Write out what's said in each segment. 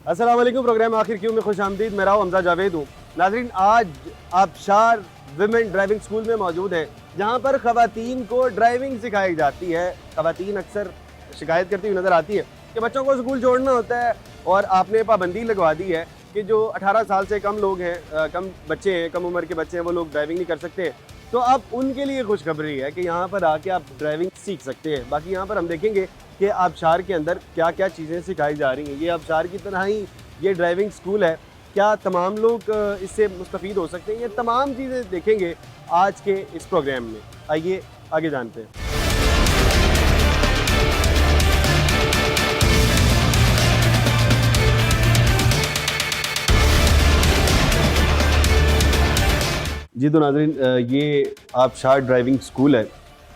अस्सलाम वालेकुम। प्रोग्राम आखिर क्यों में खुश आमदीद। मेरा हमजा जावेद हूँ। नाज़रीन, आज आबशार विमेन ड्राइविंग स्कूल में मौजूद है, जहाँ पर ख़वातीन को ड्राइविंग सिखाई जाती है। ख़वातीन अक्सर शिकायत करती हुई नज़र आती है कि बच्चों को स्कूल छोड़ना होता है और आपने पाबंदी लगवा दी है कि जो 18 साल से कम लोग हैं, कम बच्चे हैं, कम उम्र के बच्चे हैं, वो लोग ड्राइविंग नहीं कर सकते। तो अब उनके लिए खुशखबरी है कि यहाँ पर आके आप ड्राइविंग सीख सकते हैं। बाकी यहाँ पर हम देखेंगे कि आबशार के अंदर क्या क्या चीज़ें सिखाई जा रही हैं। ये आबशार की तरह ही ये ड्राइविंग स्कूल है, क्या तमाम लोग इससे मुस्तफ़ीद हो सकते हैं, ये तमाम चीज़ें देखेंगे आज के इस प्रोग्राम में। आइए आगे जानते हैं। जी तो नाज़रीन, ये आबशार ड्राइविंग स्कूल है।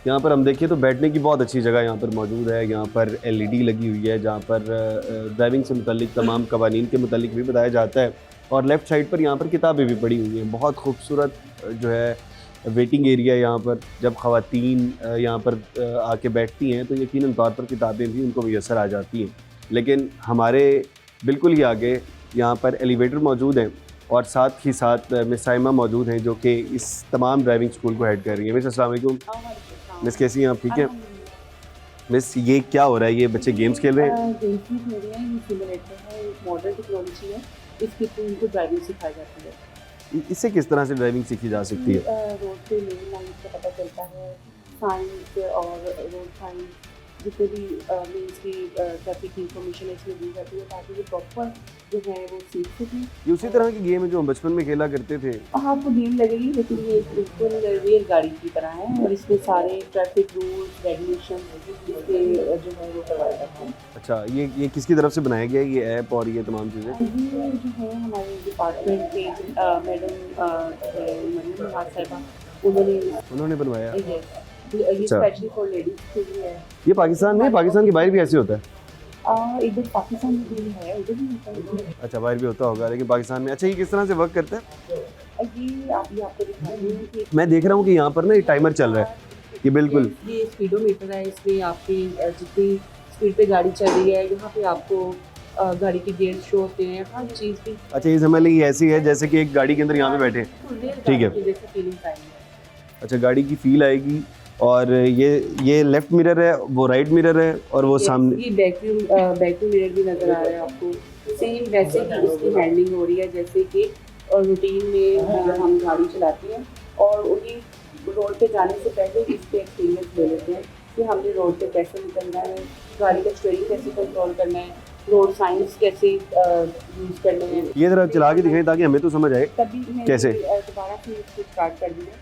यहाँ पर हम देखिए तो बैठने की बहुत अच्छी जगह यहाँ पर मौजूद है। यहाँ पर LED लगी हुई है, जहाँ पर ड्राइविंग से मुतल्लिक तमाम कवानीन के मुतल्लिक भी बताया जाता है। और लेफ़्ट साइड पर यहाँ पर किताबें भी पड़ी हुई हैं। बहुत खूबसूरत जो है वेटिंग एरिया है यहाँ पर। जब ख़वातीन यहाँ पर आके बैठती हैं तो यकीनन तौर पर किताबें भी उनको मैसर आ जाती हैं। लेकिन हमारे बिल्कुल ही आगे यहाँ पर एलिवेटर मौजूद हैं और साथ ही साथ मिस साइमा मौजूद हैं, जो कि इस तमाम ड्राइविंग स्कूल को हेड कर रही है। मिस अस्सलाम वालेकुम। मिस कैसी हैं आप? ठीक है मिस, ये क्या हो रहा है? ये बच्चे गेम्स खेल रहे हैं? गेम्स ही खेल रहे हैं। ये सिमुलेटर है, एक मॉडर्न टेक्नोलॉजी है। इसके थ्रू उनको ड्राइविंग सिखाई जाती है। इससे किस तरह से ड्राइविंग सीखी जा सकती है? रोड पे लेन लाइन से पता चलता है, साइंस और रोड साइंस जितने भी मीन्स की ट्रैफिक इंफॉर्मेशन है इसमें दी जाती है, ताकि वो प्रॉपर जो है वो सीख सकें। ये उसी तरह की गेम है जो हम बचपन में खेला करते थे। आपको गेम लगेगी, लेकिन ये बिल्कुल रेल गाड़ी की तरह है और इसमें सारे ट्रैफिक रूल्स रेगुलेशन जो है वो करवाया जाता है। अच्छा, ये किसकी तरफ से बनाया गया है ये ऐप और ये तमाम चीज़ें? ये जो है हमारे डिपार्टमेंट के मैडम साहिबा उन्होंने बनवाया? ये स्पेशली फॉर लेडीज के लिए है। ये पाकिस्तान में, पाकिस्तान के बाहर भी ऐसे होता है? इधर पाकिस्तान में भी है, उधर भी होता है। अच्छा, बाहर भी होता होगा, लेकिन पाकिस्तान में। अच्छा, ये किस तरह से वर्क करता है? ये आपको दिखा रही हूँ कि मैं देख रहा हूँ कि यहाँ पर ना ये टाइमर चल रहा है। ये बिल्कुल ये स्पीडोमीटर है। इसमें आपकी जितनी स्पीड पे गाड़ी चल रही है, यहाँ पे आपको गाड़ी के गियर शो होते हैं, हर चीज़ की। अच्छा, ये समझ लीजिए ऐसी है जैसे कि एक गाड़ी के अंदर यहाँ पे बैठे। ठीक है। जैसे फीलिंग आएगी। अच्छा, गाड़ी की फील आएगी। और ये लेफ्ट मिरर है, वो राइट मिरर है, और वो सामने ये बैक मिरर भी नजर आ रहा है आपको। सेम वैसे ही इसकी हैंडलिंग हो रही है जैसे कि रूटीन में हम गाड़ी चलाते हैं, और उन्हीं रोड पे जाने से पहले इस पे एक्सपीरियंस ले लेते हैं कि हमने रोड पे कैसे निकलना है, गाड़ी का स्टीयरिंग कैसे कंट्रोल करना है, रोड साइंस कैसे यूज़ करने हैं। ये जरा चला के दिखाएं ताकि हमें तो समझ आए तभी मैं कैसे? दोबारा से इसको स्टार्ट कर दिया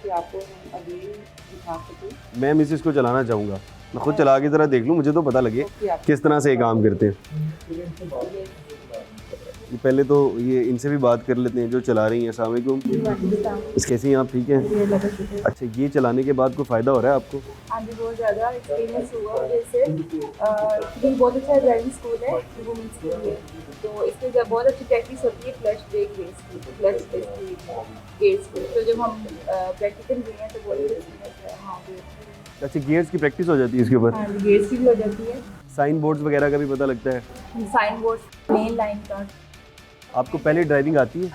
कि आपको हम अगेन दिखा सकें। मैं मिसेस को चलाना चाहूँगा, मैं खुद चला के ज़रा देख लूँ, मुझे तो पता लगे किस तरह से ये काम करते हैं। ये पहले तो ये इनसे भी बात कर लेते हैं जो चला रही हैं। अस्सलाम वालेकुम। इस कैसी हैं आप? ठीक हैं। अच्छा, ये चलाने के बाद कोई फ़ायदा हो रहा है आपको? हाँ जी, बहुत ज़्यादा एक्सपीरियंस हुआ। जैसे ये बहुत अच्छा ड्राइविंग स्कूल है, वुमेंस के लिए। तो इसमें जब बहुत अच्छी प्रैक्टिस होती है क्लच ब्रेक रेस की, क्लच गेयर्स की। तो जब हम प्रैक्टिकल गए हैं तो बहुत एक्सपीरियंस है। हाँ जी। अच्छा, गियर्स की प्रैक्टिस हो जाती है इसके ऊपर? हाँ जी, गेयर्स की भी हो जाती है, साइन बोर्ड्स वगैरह का भी पता लगता है? साइन बोर्ड, मेन लाइन का। आपको पहले ड्राइविंग आती है?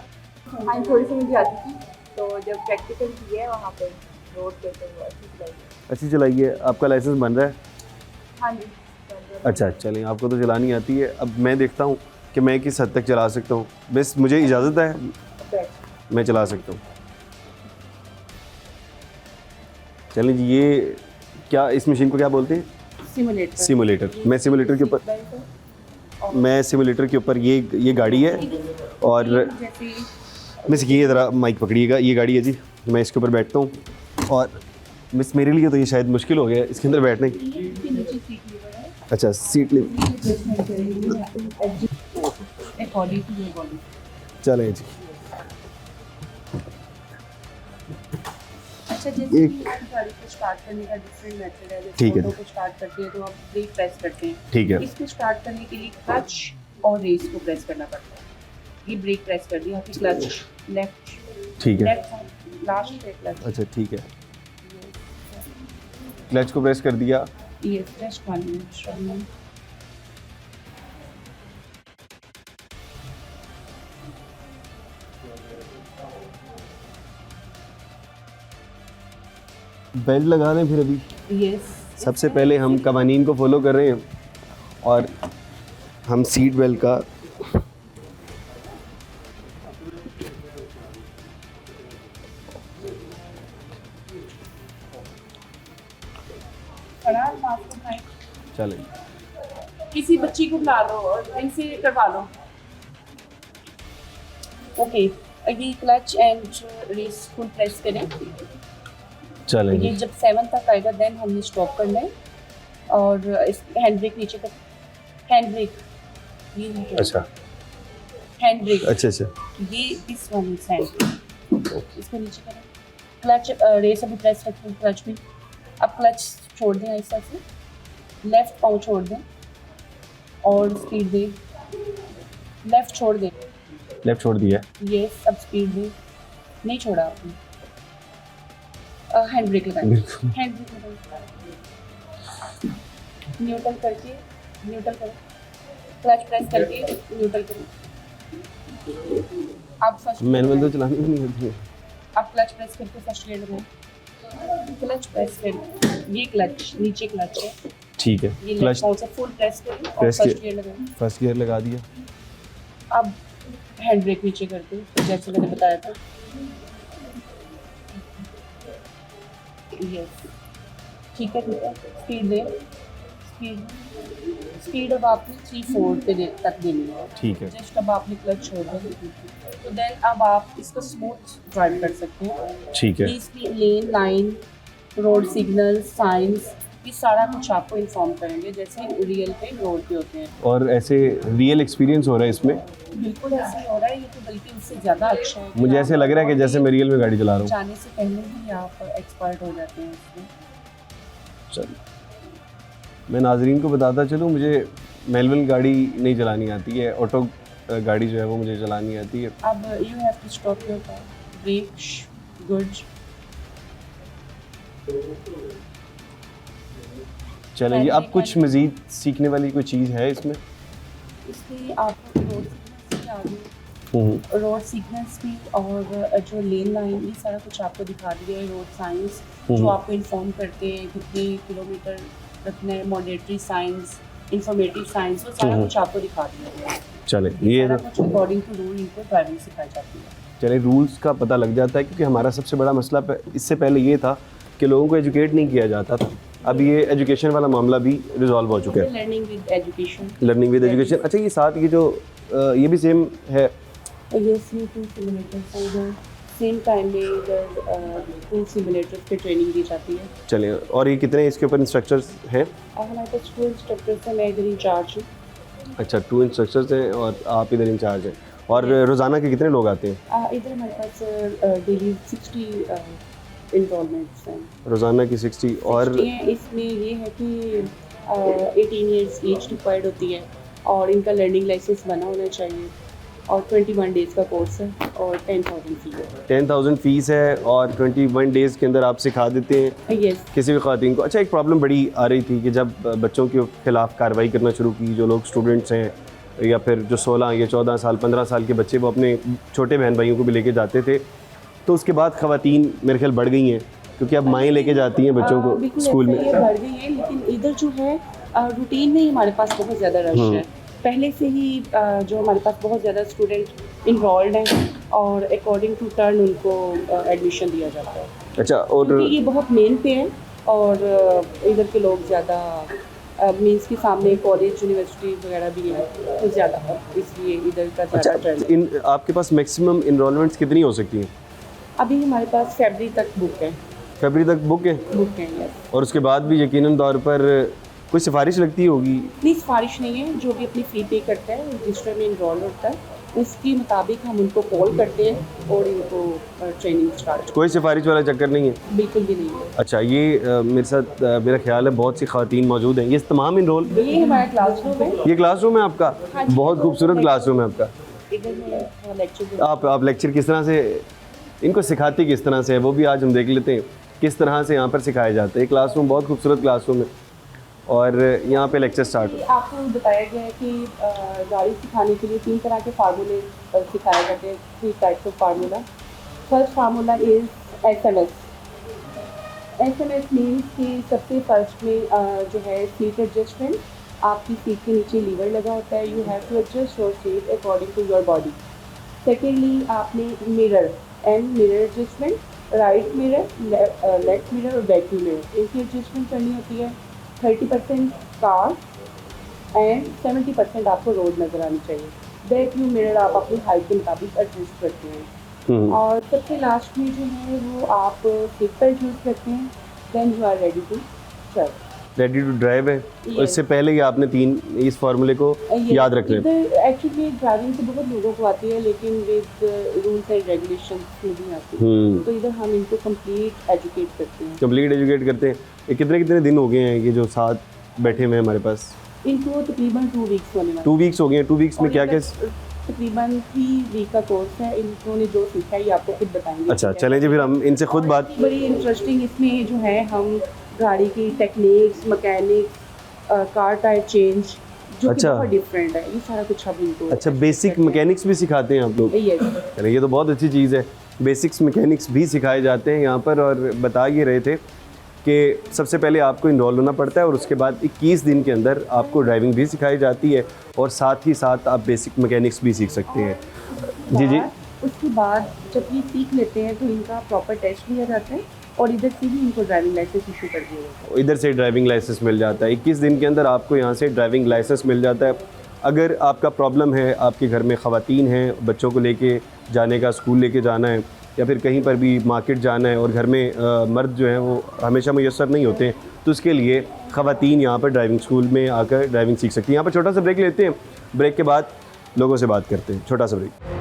हाँ, थोड़ी सी मुझे आती थी। तो जब प्रैक्टिकल की है वहाँ पर रोड पे तो अच्छी चलाई है। अच्छी चलाइए। आपका लाइसेंस बन रहा है? हाँ जी। अच्छा, चलें, आपको तो चलानी आती है। अब मैं देखता हूँ कि मैं किस हद तक चला सकता हूँ। बस मुझे इजाज़त है, मैं चला सकता हूँ। चलें जी, ये क्या, इस मशीन को क्या बोलते हैं? सिमुलेटर। मैं सिमुलेटर के ऊपर ये गाड़ी है, और मिस ये ज़रा माइक पकड़िएगा। ये गाड़ी है जी, मैं इसके ऊपर बैठता हूँ। और मिस मेरे लिए तो ये शायद मुश्किल हो गया है इसके अंदर बैठने की। अच्छा, सीट ले चलें जी। अच्छा, जैसे कि आप गाड़ी को स्टार्ट करने का डिफरेंट मेथड है। ठीक है। ऑटो को स्टार्ट करते हैं तो आप ब्रेक प्रेस करते हैं। ठीक है। इसको स्टार्ट करने के लिए क्लच और रेस को प्रेस करना पड़ता है। ये ब्रेक प्रेस कर दिया, फिर क्लच लेफ्ट, ठीक है। लेफ्ट लास्ट पे क्लच। अच्छा, ठीक है। क्लच को प्रेस कर दिया। ये जस्ट 1 मिनट। बेल्ट लगा लें फिर अभी। यस, सबसे पहले हम कवानीन को फॉलो कर रहे हैं और हम सीट बेल्ट का चलें। किसी बच्ची को बुला लो और इनसे करवा लो। ओके, ये clutch and race full press करें। चलें ये जी। जब 7 तक आएगा देन हमने स्टॉप करना है और इस हैंड ब्रेक नीचे कर, हैंड ब्रेक ये नहीं, अच्छा हैंड ब्रेक अच्छा अच्छा ये this one is hand brake, इसको नीचे करें। क्लच रेस अभी प्रेस रखें क्लच में। अब क्लच छोड़ दें ऐसा से, लेफ्ट पाँव छोड़ दें और स्पीड दें, लेफ्ट छोड़ दें, लेफ्ट छोड़ दिया। यस अब स्पीड दें, नहीं छोड़ा आपने। हैंड ब्रेक लगाएं, हैंड ब्रेक लगाएं, न्यूट्रल करके, न्यूट्रल करें, क्लच प्रेस करके न्यूट्रल करें। अब फर्स्ट मैनुअल तो चलानी भी नहीं होती है। अब क्लच प्रेस करके फर्स्ट गियर लगाएं, क्लच प्रेस करें, ये क्लच नीचे क्लच है, ठीक है। ये क्लच लेफ्ट पाँव से फुल प्रेस करें और प्रेस फर्स्ट किया। गियर लगाएं। फर्स्ट गियर लगा दिया। अब हैंड ब्रेक नीचे करते हैं जैसे मैंने बताया था। यस ठीक है स्पीड दे, स्पीड स्पीड अब आपने 3/4 पे तक देनी है। ठीक है। जस्ट अब आपने क्लच छोड़ दिया तो देन अब आप इसको स्मूथ ड्राइव कर सकते हैं। ठीक है। इसकी लेन लाइन, रोड सिग्नल, साइंस, ये सारा कुछ आपको इन्फॉर्म करेंगे जैसे रियल पे रोड पे होते हैं। और ऐसे रियल एक्सपीरियंस हो रहा है इसमें। बिल्कुल ऐसे ही हो रहा है, ये तो बल्कि उससे ज़्यादा अच्छा है। मुझे ऐसे लग रहा है कि जैसे मैं रियल में गाड़ी चला रहा हूँ। जाने से पहले ही आप एक्सपर्ट हो जाते हैं इसमें। चल मैं नाजरीन को बताता चलूँ, मुझे मैनुअल गाड़ी नहीं चलानी आती है, ऑटो गाड़ी जो है वो मुझे चलानी आती है। अब you have to stop your car, brake, good. चलें जी। अब कुछ मज़ीद सीखने वाली कोई चीज़ है इसमें? इसलिए आपको रोड सिग्नल्स भी आ गए, रोड सिग्नल्स भी और जो लेन लाइन, ये सारा कुछ आपको दिखा दिया है। रोड साइंस जो आपको इन्फॉर्म करते हैं कितने किलोमीटर रखना है, मॉनिटरी साइंस, इंफॉर्मेटिव साइंस, वो सारा कुछ आपको दिखा दिया गया है। चलें ये सारा कुछ अकॉर्डिंग टू रूल इनको ड्राइविंग सिखाई जाती है। चलें रूल्स का पता लग जाता है, क्योंकि हमारा सबसे बड़ा मसला इससे पहले ये था कि लोगों को एजुकेट नहीं किया जाता था। अब ये एजुकेशन वाला मामला भी रिजॉल्व हो चुका है। Learning with education, learning with education. अच्छा ये साथ ये जो ये भी सेम है? यस ये 2 सिमुलेटर्स हैं इधर, सेम टाइम में इधर 2 सिमुलेटर्स पे ट्रेनिंग दी जाती है। चलें, और ये कितने इसके ऊपर इंस्ट्रक्टर्स हैं? और हमारे पास 2 इंस्ट्रक्टर्स हैं, मैं इधर इंचार्ज हूँ। अच्छा 2 इंस्ट्रक्टर्स हैं और आप इधर इंचार्ज हैं। और रोज़ाना के कितने लोग आते हैं? इधर हमारे पास डेली 60 इनरोलमेंट्स हैं। रोज़ाना की 60। और 60 हैं। इसमें ये है कि 18 ईयर्स एज रिक्वायर्ड होती है और इनका लर्निंग लाइसेंस बना होना चाहिए और 21 डेज़ का कोर्स है और 10,000 फीस है। 10,000 फ़ीस है और 21 डेज़ के अंदर आप सिखा देते हैं यस। किसी भी ख़वातीन को। अच्छा एक प्रॉब्लम बड़ी आ रही थी कि जब बच्चों के ख़िलाफ़ कार्रवाई करना शुरू की, जो लोग स्टूडेंट्स हैं या फिर जो 16 या 14 साल 15 साल के बच्चे वो अपने छोटे बहन भाइयों को भी लेके जाते थे, तो उसके बाद ख़वातीन मेरे ख्याल बढ़ गई हैं, क्योंकि अब माएँ लेके जाती हैं बच्चों को स्कूल में। ये बढ़ गई है, लेकिन इधर जो है रूटीन में ही हमारे पास बहुत ज़्यादा रश है। पहले से ही जो हमारे पास बहुत ज़्यादा स्टूडेंट इन्वॉल्व हैं और अकॉर्डिंग टू टर्न उनको एडमिशन दिया जाता है। अच्छा और क्योंकि ये बहुत मेन पे है और इधर के लोग ज़्यादा मीन्स के सामने कॉलेज यूनिवर्सिटी वगैरह भी हैं तो ज़्यादा, इसलिए इधर का ज़्यादा अच्छा ट्रेंड। इन आपके पास मैक्सिमम इनरोलमेंट्स कितनी हो सकती हैं? अभी हमारे पास फरवरी तक बुक है। फरवरी तक बुक है? यस। और उसके बाद भी यकीनन तौर पर कोई सिफारिश लगती होगी? नहीं सिफारिश नहीं है, जो भी अपनी फ़ी पे करता है रजिस्टर में इनरोल होता है उसके मुताबिक हम उनको कॉल करते हैं और इनको ट्रेनिंग स्टार्ट। कोई सिफारिश वाला चक्कर नहीं है? बिल्कुल भी नहीं है। अच्छा ये मेरे साथ मेरा ख्याल है बहुत सी ख़वातीन मौजूद हैं, ये तमाम इनरोल? ये हमारा क्लासरूम है। ये क्लासरूम है आपका? हाँ जी। बहुत खूबसूरत क्लासरूम है आपका। इधर में लेक्चर आप लेक्चर किस तरह से इनको सिखाती किस तरह से है वो भी आज हम देख लेते हैं, किस तरह से यहाँ पर सिखाया जाता है। ये क्लासरूम बहुत खूबसूरत क्लासरूम है और यहाँ पे लेक्चर स्टार्ट हो। आपको बताया गया है कि गाड़ी सिखाने के लिए 3 तरह के फार्मूले सिखाए जाते हैं, 3 types of formula. First formula is SMS। SMS means कि सबसे फर्स्ट में जो है सीट एडजस्टमेंट, आपकी सीट के नीचे लीवर लगा होता है, you have to adjust your seat according to your body. Secondly आपने mirror and mirror adjustment, right mirror, left mirror और बैक मिरर, इनकी एडजस्टमेंट करनी होती है। 30% कार एंड 70% आपको रोड नज़र आनी चाहिए। बैक व्यू मिरर आप अपनी हाइट के मुताबिक एडजस्ट करते हैं। और सबसे लास्ट में जो है वो आप सीट पर यूज़ करते हैं, then you are ready to drive. Ready to drive है, और इससे पहले ही आपने 3 इस फार्मूले को याद रख लें। एक्चुअली ड्राइविंग तो बहुत लोगों को आती है, लेकिन विद रूल्स एंड रेगुलेशंस नहीं आती, तो इधर हम इनको कंप्लीट एजुकेट करते हैं। कंप्लीट एजुकेट करते हैं। ये कितने दिन हो गए हैं कि जो साथ बैठे हुए हैं हमारे पास? इनको तकरीबन 2 वीक्स होने वाले। 2 वीक्स हो गए हैं। 2 वीक्स में क्या क्या? तकरीबन 3 वीक का कोर्स है। इन्होंने जो सीखा है ये आपको खुद बताएंगे। अच्छा, चलें जी, फिर हम इनसे खुद बात। बड़ी इंटरेस्टिंग इसमें जो है हम गाड़ी की techniques, mechanics, car tyre change, जो कि बहुत डिफरेंट है, ये सारा कुछ हम इनको। अच्छा, बेसिक मैकेनिक्स भी सिखाते हैं आप लोग? यस। ये तो बहुत अच्छी चीज़ है, बेसिक्स मैकेनिक्स भी सिखाए जाते हैं यहाँ पर। और बता ये रहे थे कि सबसे पहले आपको इनरोल होना पड़ता है और उसके बाद 21 दिन के अंदर आपको ड्राइविंग भी सिखाई जाती है, और साथ ही साथ आप बेसिक मैकेनिक्स भी सीख सकते हैं। जी जी। उसके बाद जब ये सीख लेते हैं तो इनका प्रॉपर टेस्ट लिया जाता है, और इधर से ही इनको ड्राइविंग लाइसेंस इशू कर दिया जाता है। इधर से ड्राइविंग लाइसेंस मिल जाता है। 21 दिन के अंदर आपको यहाँ से ड्राइविंग लाइसेंस मिल जाता है। अगर आपका प्रॉब्लम है, आपके घर में ख़वातीन हैं, बच्चों को लेके जाने का, स्कूल लेके जाना है, या फिर कहीं पर भी मार्केट जाना है और घर में मर्द जो हैं वो हमेशा मुयस्सर नहीं होते हैं, तो उसके लिए ख़वातीन यहाँ पर ड्राइविंग स्कूल में आकर ड्राइविंग सीख सकती हैं। यहाँ पर छोटा सा ब्रेक लेते हैं, ब्रेक के बाद लोगों से बात करते हैं। छोटा सा ब्रेक।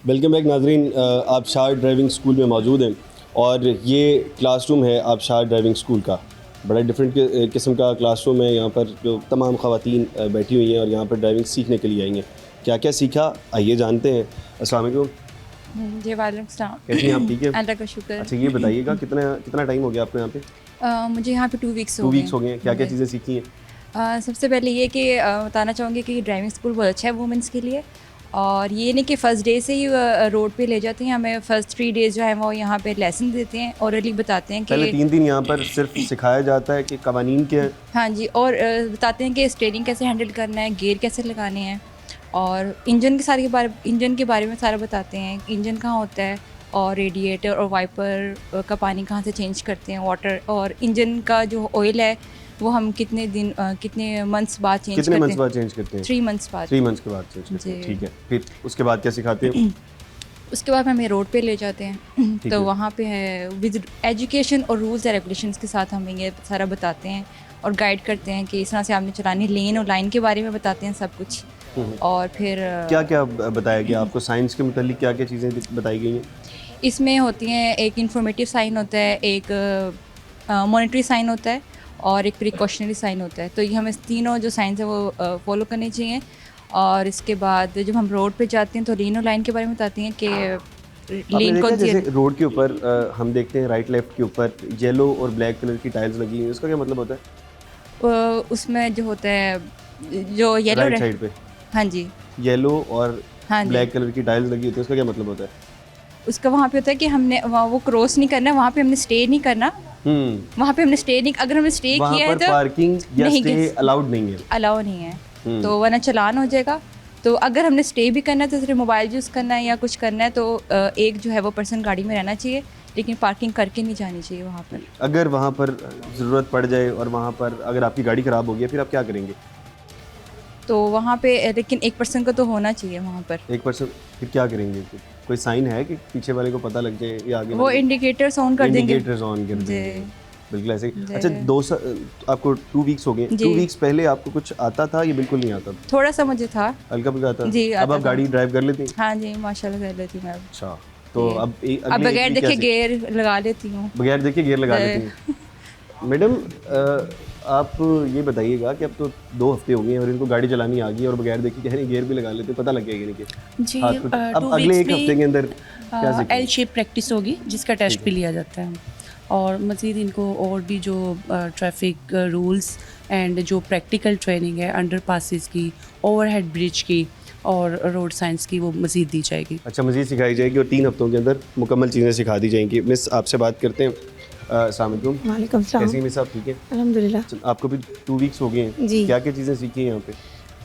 वेलकम बैक नाजरीन, आबशार ड्राइविंग स्कूल में मौजूद हैं, और ये क्लासरूम है आबशार ड्राइविंग स्कूल का। बड़ा डिफरेंट किस्म का क्लासरूम है। यहाँ पर जो तमाम ख़वातीन बैठी हुई हैं और यहाँ पर ड्राइविंग सीखने के लिए आई हैं। क्या क्या सीखा, आइए जानते हैं। अस्सलाम वालेकुम। जी वालेकुम सलाम। कैसी हैं आप? ठीक है, अल्लाह का शुक्र। अच्छा, ये बताइएगा कितना टाइम हो गया आपको यहाँ पे? मुझे यहाँ पे 2 वीक्स 2 वीक्स हो गए हैं। क्या क्या चीज़ें सीखी हैं? सबसे पहले ये कि बताना चाहूँगी कि ड्राइविंग स्कूल बहुत अच्छा है वुमेंस के लिए, और ये नहीं कि फ़र्स्ट डे से ही रोड पे ले जाते हैं हमें। फ़र्स्ट 3 डेज़ जो है वो यहाँ पे लेसन देते हैं, औरली बताते हैं कि पहले 3 दिन यहाँ पर सिर्फ सिखाया जाता है कि कवानीन क्या है। हाँ जी, और बताते हैं कि स्टीयरिंग कैसे हैंडल करना है, गियर कैसे लगाने हैं, और इंजन के बारे में सारा बताते हैं। इंजन कहाँ होता है, और रेडिएटर और वाइपर का पानी कहाँ से चेंज करते हैं, वाटर, और इंजन का जो ऑयल है वो हम कितने मंथ्स बाद चेंज करते हैं। कितने मंथ्स बाद चेंज करते हैं? 3 मंथ्स बाद। 3 मंथ्स के बाद चेंज करते हैं। ठीक है, फिर उसके बाद क्या सिखाते हैं? उसके बाद हमें रोड पे ले जाते हैं, तो वहाँ पे है विद एजुकेशन और रूल्स एंड रेगुलेशंस के साथ हमें ये सारा बताते हैं और गाइड करते हैं कि इस तरह से आपने चलानी, लेन और लाइन के बारे में बताते हैं सब कुछ। और फिर क्या क्या बताया गया आपको? साइंस के मुतालिक क्या क्या चीज़ें बताई गई हैं? इसमें होती हैं, एक इंफॉर्मेटिव साइन होता है, एक मॉनिटरी साइन होता है, और एक प्रिकॉशनरी साइन होता है। तो ये हमें तीनों जो साइंस है वो फॉलो करने चाहिए। और इसके बाद जब हम रोड पे जाते हैं तो लेन और लाइन के बारे में बताते हैं कि लेन कौन सी है। जैसे रोड के ऊपर हम देखते हैं राइट लेफ्ट के ऊपर येलो और ब्लैक कलर की टाइल्स लगी हुई हैं, उसका क्या मतलब होता है? उसमें जो होता है, जो येलो राइट साइड पे, हाँ जी, येलो और हाँ ब्लैक कलर की टाइल्स लगी होती है, उसका क्या मतलब होता है? उसका वहाँ पे होता है कि हमने वो क्रॉस नहीं करना, वहाँ पे हमने स्टे नहीं करना। वहाँ पे हमने स्टे नहीं, अगर हमने स्टे किया है तो पार्किंग या स्टे अलाउड नहीं है, अलाउ नहीं है, तो वरना चालान हो जाएगा। तो अगर हमने स्टे भी करना है तो सिर्फ मोबाइल यूज़ करना है या कुछ करना है तो एक जो है वो पर्सन गाड़ी में रहना चाहिए, लेकिन पार्किंग करके नहीं जानी चाहिए वहाँ पर। अगर वहाँ पर ज़रूरत पड़ जाए और वहाँ पर अगर आपकी गाड़ी ख़राब हो गई फिर आप क्या करेंगे? तो वहाँ पे लेकिन एक पर्सन को तो होना चाहिए वहाँ पर। एक पर्सन, फिर क्या करेंगे? कोई साइन है कि पीछे वाले को पता लग जाए या आगे? वो इंडिकेटर्स ऑन कर देंगे। इंडिकेटर्स ऑन कर देंगे, बिल्कुल ऐसे ही। अच्छा, आपको 2 वीक्स हो गए। 2 वीक्स पहले आपको कुछ आता था या बिल्कुल नहीं आता था? थोड़ा सा मुझे था, हल्का फुल्का आता जी। अब आप गाड़ी ड्राइव कर लेती हैं? हाँ जी, माशाल्लाह कर लेती हूँ मैं। अच्छा, तो अब बगैर देखे गियर लगा लेती हूँ। बगैर देखे गियर लगा लेती हैं। मैडम, आप ये बताइएगा कि अब तो 2 हफ्ते हो गए हैं और इनको गाड़ी चलानी आ गई और बगैर देखे कहीं गियर भी लगा लेते, पता लग गएगा इनके जी हाथ को। अब 2 अगले वीक्स 1 हफ्ते के अंदर क्या में सीखेंगे? एल शेप प्रैक्टिस होगी जिसका टेस्ट भी लिया जाता है और मज़ीद इनको और भी जो ट्रैफिक रूल्स एंड जो प्रैक्टिकल ट्रेनिंग है अंडर पासिस की, ओवरहेड ब्रिज की और रोड साइंस की वो मज़ीद दी जाएगी। अच्छा, मज़ीद सिखाई जाएगी और 3 हफ्तों के अंदर मुकम्मल चीज़ें सिखा दी जाएंगी। मिस आपसे बात करते हैं। अस्सलाम वालेकुम। वालेकुम सलाम। कैसी हैं मिस, आप ठीक हैं? अल्हम्दुलिल्लाह। अच्छा, आपको भी 2 वीक्स हो गए हैं जी। क्या क्या चीज़ें सीखी हैं यहाँ पे?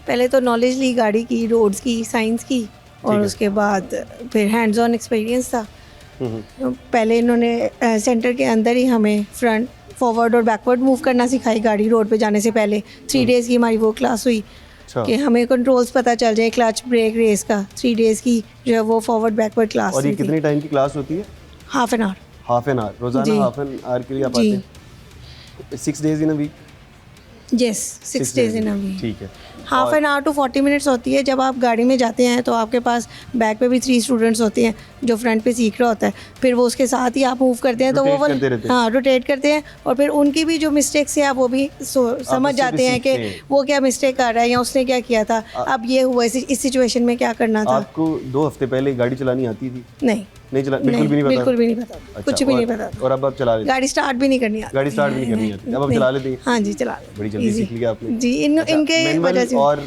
पहले तो नॉलेज ली गाड़ी की, रोड्स की, साइंस की और है। उसके बाद फिर हैंड्स ऑन एक्सपीरियंस था। तो पहले इन्होंने सेंटर के अंदर ही हमें फ्रंट फॉरवर्ड और बैकवर्ड मूव करना सिखाई गाड़ी रोड पे जाने से पहले। 3 डेज़ की हमारी वो क्लास हुई अच्छा, कि हमें कंट्रोल्स पता चल जाए, क्लच ब्रेक रेस का। 3 डेज़ की जो है वो फॉरवर्ड बैकवर्ड क्लास और ये हुई थी। कितने टाइम की क्लास होती है? Half an our. Half an our रोज़ाना, जी। हाफ एन आवर के लिए आप जी। आते हैं? 6 days in a week? Yes, 6 days in a week. ठीक है। Half an hour to 40 minutes होती है। जब आप गाड़ी में जाते हैं तो आपके पास बैक पे भी 3 स्टूडेंट्स होते हैं जो फ्रंट पे सीख रहा होता है, फिर वो उसके साथ ही आप मूव करते हैं तो वो Rotate करते रहते हैं। हाँ रोटेट करते हैं और फिर उनकी भी जो मिस्टेक्स है आप वो भी समझ उससे भी जाते हैं कि सीखते हैं। वो क्या मिस्टेक कर रहा है या उसने क्या किया था, अब ये हुआ इस सिचुएशन में क्या करना था। आपको 2 हफ्ते पहले गाड़ी चलानी आती थी? नहीं नहीं चला, बिल्कुल भी नहीं पता? बिल्कुल भी नहीं पता, अच्छा, कुछ भी और- नहीं पता था। और अब आप चला लेते? गाड़ी स्टार्ट भी नहीं करनी आती। गाड़ी स्टार्ट भी नहीं करनी आती, अब आप चला लेते हैं? हाँ जी, चला लेते। बड़ी जल्दी Easy। सीख लिया आपने। जी, अच्छा, इनके मैनुअल वजह से और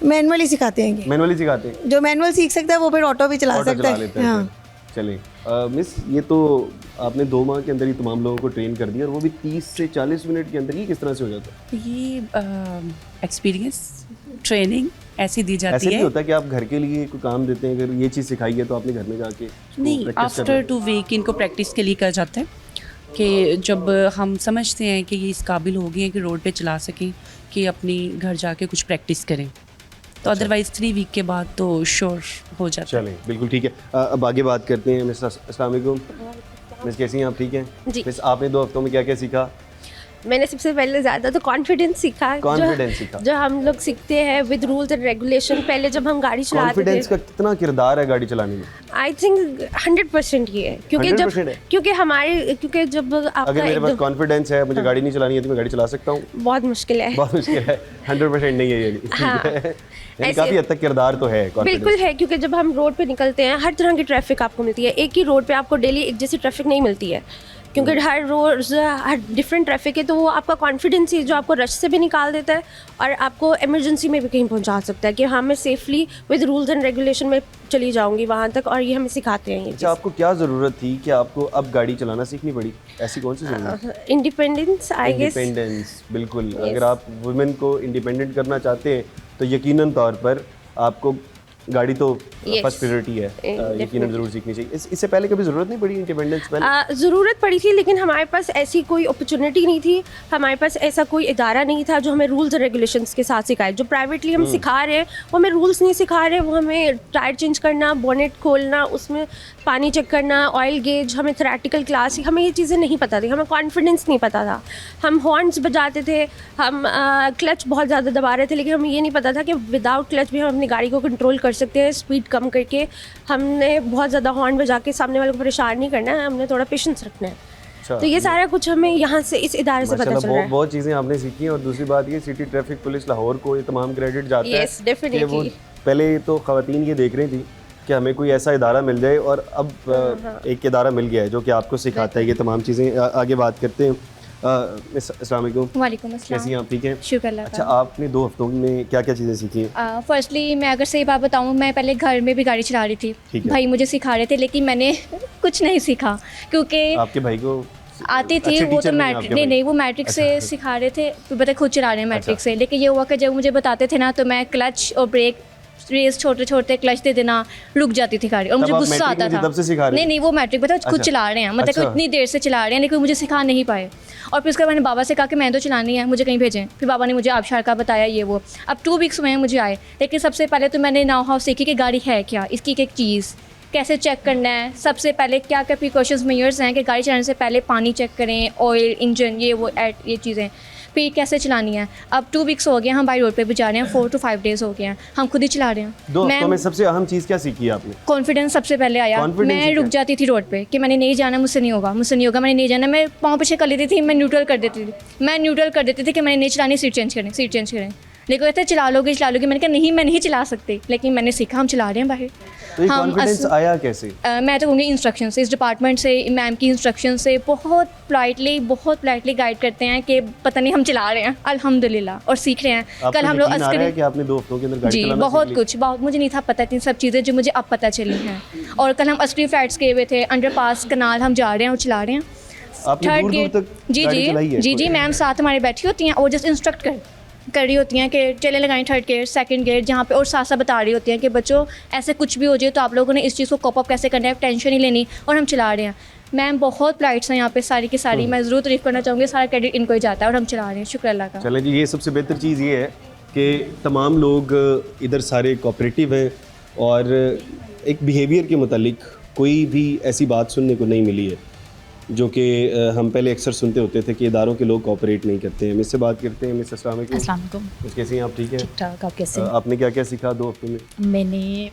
मैनुअल ही सिखाते हैं ये। मैनुअली सिखाते हैं? जो मैनुअल सीख सकता है वो फिर ऑटो भी चला ऑटो सकता चला है। लेते हैं हाँ। फिर। चलें मिस, ये तो आपने 2 माह के अंदर ही तमाम लोगों को ट्रेन कर दिया और वो भी 30 से 40 मिनट के अंदर। ये किस तरह से हो जाता है? ये एक्सपीरियंस ट्रेनिंग ऐसी दी ऐसे जाती नहीं है। होता कि आप घर के लिए कोई काम देते हैं, अगर ये चीज़ सिखाई है तो आपने घर में जाके उसको नहीं, practice करना आफ्टर है? 2 वीक इनको प्रैक्टिस के लिए कहा जाता है कि जब हम समझते हैं कि ये इस काबिल हो गए हैं कि रोड पे चला सकें कि अपनी घर जाके कुछ प्रैक्टिस करें, तो अदरवाइज़ 3 वीक के बाद तो श्योर हो जाता है। चलें, बिल्कुल ठीक है। अब आगे बात करते हैं। मिस अस्सलाम वालेकुम। मिस कैसी हैं आप, ठीक हैं? जी। मिस आपने 2 हफ्तों में क्या क्या सीखा? मैंने सबसे पहले ज़्यादा तो कॉन्फिडेंस सीखा। Confidence सीखा। जो हम लोग सीखते हैं विद रूल्स एंड रेगुलेशन। पहले जब हम गाड़ी चलाते कॉन्फिडेंस थे, का कितना किरदार है गाड़ी चलाने में? आई थिंक 100% ये है, क्योंकि 100% है? क्योंकि जब अगर आपका मेरे पास एकदम कॉन्फिडेंस है, मुझे गाड़ी नहीं चलानी आती, मैं गाड़ी चला सकता हूँ? बहुत मुश्किल है। बहुत मुश्किल है। 100% नहीं है ये। हाँ। यानी ऐसे- काफ़ी हद तक किरदार तो है बिल्कुल कॉन्फिडेंस। है, क्योंकि जब हम रोड पे निकलते हैं हर तरह की ट्रैफिक आपको मिलती है। एक ही रोड पे आपको डेली एक जैसी ट्रैफिक नहीं मिलती है, क्योंकि हर रोज हर डिफरेंट ट्रैफिक है। तो वो आपका कॉन्फिडेंस ही जो आपको रश से भी निकाल देता है और आपको इमरजेंसी में भी कहीं पहुंचा सकता है कि हाँ मैं safely with rules and regulation में चली जाऊंगी वहाँ तक। और ये हमें सिखाते हैं ये अच्छा, आपको क्या ज़रूरत थी कि आपको अब गाड़ी चलाना सीखनी पड़ी? ऐसी कौन सी ज़रूरत? चीज़। Independence I guess. इंडिपेंडेंस, बिल्कुल। अगर आप वुमेन को इंडिपेंडेंट करना चाहते हैं तो यकीनन तौर पर आपको गाड़ी तो Yes. फर्स्ट प्रायोरिटी है, यकीनन definitely. ज़रूर सीखनी चाहिए। इससे पहले कभी ज़रूरत नहीं पड़ी इंडिपेंडेंस पहले? ज़रूरत पड़ी थी, लेकिन हमारे पास ऐसी कोई अपॉर्चुनिटी नहीं थी। हमारे पास ऐसा कोई इदारा नहीं था जो हमें रूल्स एंड रेगुलेशंस के साथ सिखाए। जो प्राइवेटली हम सिखा रहे हैं वो हमें रूल्स नहीं सिखा रहे, वो हमें टायर चेंज करना, बोनेट खोलना, उसमें पानी चेक करना, ऑयल गेज, हमें थ्योरेटिकल क्लास, हमें ये चीज़ें नहीं पता थी। हमें कॉन्फिडेंस नहीं पता था। हम हॉर्न्स बजाते थे, हम क्लच बहुत ज़्यादा दबा रहे थे, लेकिन हमें ये नहीं पता था कि विदाउट क्लच भी हम अपनी गाड़ी को कंट्रोल कर सकते हैं, स्पीड कम करके। हमने बहुत ज़्यादा हॉर्न बजा के सामने वाले को परेशान नहीं करना है, हमने थोड़ा पेशेंस रखना है। अच्छा, तो ये सारा कुछ हमें यहाँ से इस इदारे से पता माशाल्लाह चल रहा है। बहुत चीज़ें आपने सीखी हैं। और दूसरी बात ये, सिटी ट्रैफिक पुलिस लाहौर को ये तमाम क्रेडिट जाता है Yes, definitely. कि वो पहले तो ख़वातीन ये देख रही थी कि हमें कोई ऐसा इदारा मिल जाए, और अब एक इदारा मिल गया है जो कि आपको सिखाता है ये तमाम चीज़ें। आगे बात करते हैं। अस्सलाम वालेकुम। वालेकुम कैसी अस्सलाम। हैं आप, ठीक हैं? शुक्र अल्लाह अच्छा, का। आपने 2 हफ्तों में क्या क्या चीज़ें सीखी हैं? फर्स्टली मैं अगर सही बात बताऊँ, मैं पहले घर में भी गाड़ी चला रही थी। ठीक है। भाई मुझे सिखा रहे थे, लेकिन मैंने कुछ नहीं सीखा क्योंकि आपके भाई को आती थी अच्छे वो टीचर तो नहीं हैं मैट्रिक आपके नहीं भाई? नहीं वो मैट्रिक से अच्छा। सिखा रहे थे, तो पता खुद चला रहे हैं मैट्रिक अच्छा। से। लेकिन ये हुआ कि जब मुझे बताते थे ना तो मैं क्लच और ब्रेक रेस छोटे छोटे क्लच दे देना, रुक जाती थी गाड़ी और मुझे आप गुस्सा मैट्रिक आता में थी, था। तब से सिखा रहे नहीं थे? नहीं वो मैट्रिक पता खुद अच्छा। चला रहे हैं, मतलब अच्छा। इतनी देर से चला रहे हैं, लेकिन मुझे सिखा नहीं पाए। और फिर उसके बाद मैंने बाबा से कहा कि मैंने तो चलानी है, मुझे कहीं भेजें। फिर बाबा ने मुझे आबशार का बताया ये वो। अब 2 वीक्स हुए हैं मुझे आए, लेकिन सबसे पहले तो मैंने नाउ हाउ सीखी कि गाड़ी है क्या, इसकी एक चीज़ कैसे चेक करना है। सबसे पहले क्या क्या प्रिकॉशंस मेजर्स हैं कि गाड़ी चलाने से पहले पानी चेक करें, ऑयल, इंजन, ये वो ये चीज़ें। स्पीड कैसे चलानी है। अब 2 वीक्स हो गए हम बाई रोड पे भी जा रहे हैं, 4 to 5 डेज़ हो गए हैं, हम खुद ही चला रहे हैं। 2 हफ्तों में सबसे अहम चीज़ क्या सीखी आपने? कॉन्फिडेंस सबसे पहले आया। Confidence मैं ही रुक क्या? जाती थी रोड पे कि मैंने नहीं जाना, मुझसे नहीं होगा, मुझसे नहीं होगा, मैंने नहीं जाना। मैं पाँव पीछे कर लेती थी, मैं न्यूट्रल कर देती थी कि मैंने नहीं चलानी, सीट चेंज करें। लेकिन कहते चला लोगे। मैंने कहा नहीं, मैं नहीं चला सकती, लेकिन मैंने सीखा, हम चला रहे हैं बाहर। तो ये कॉन्फिडेंस आया कैसे? मैं तो कहूँगी इंस्ट्रक्शन से, इस डिपार्टमेंट से, मैम की इंस्ट्रक्शन से बहुत पोलाइटली गाइड करते हैं कि पता नहीं हम चला रहे हैं अल्हम्दुलिल्लाह, और सीख रहे हैं। आपको कल हम लोग यकीन आ रहा है कि आपने 2 हफ्तों के अंदर गाड़ी जी चलाना बहुत सीख ली? कुछ, बहुत मुझे नहीं था पता इतनी सब चीज़ें जो मुझे अब पता चली हैं। और कल हम अस्करी फ्लैट्स गए हुए थे, अंडरपास कनाल हम जा रहे हैं और चला रहे हैं। आपने दूर-दूर गेट तक गाड़ी चलाई है? जी मैम साथ हमारे बैठी होती हैं और जस्ट इंस्ट्रक्ट कर रही होती हैं कि चले लगाएं 3rd गेयर 2nd गेयर, जहाँ पे और साथ साथ बता रही होती हैं कि बच्चों ऐसे कुछ भी हो जाए तो आप लोगों ने इस चीज़ को कॉप अप कैसे करना है, टेंशन नहीं लेनी, और हम चला रहे हैं। मैम बहुत पोलाइट्स हैं यहाँ पे सारी की सारी, मैं ज़रूर तारीफ़ करना चाहूँगी, सारा क्रेडिट इनको ही जाता है और हम चला रहे हैं, शुक्र अल्लाह का। चलें जी, ये सबसे बेहतर चीज़ ये है कि तमाम लोग इधर सारे कोऑपरेटिव हैं और एक बिहेवियर के मुतालिक कोई भी ऐसी बात सुनने को नहीं मिली है जो कि हम पहले अक्सर सुनते होते थे कि इदारों के लोग कोऑपरेट नहीं करते हैं। मुझसे बात करते हैं। मिस अस्सलाम वालेकुम। अस्सलाम वालेकुम। कैसे हैं आप? ठीक है, ठीक ठाक। आप कैसे हैं? आपने क्या क्या सीखा 2 हफ्तों में? मैंने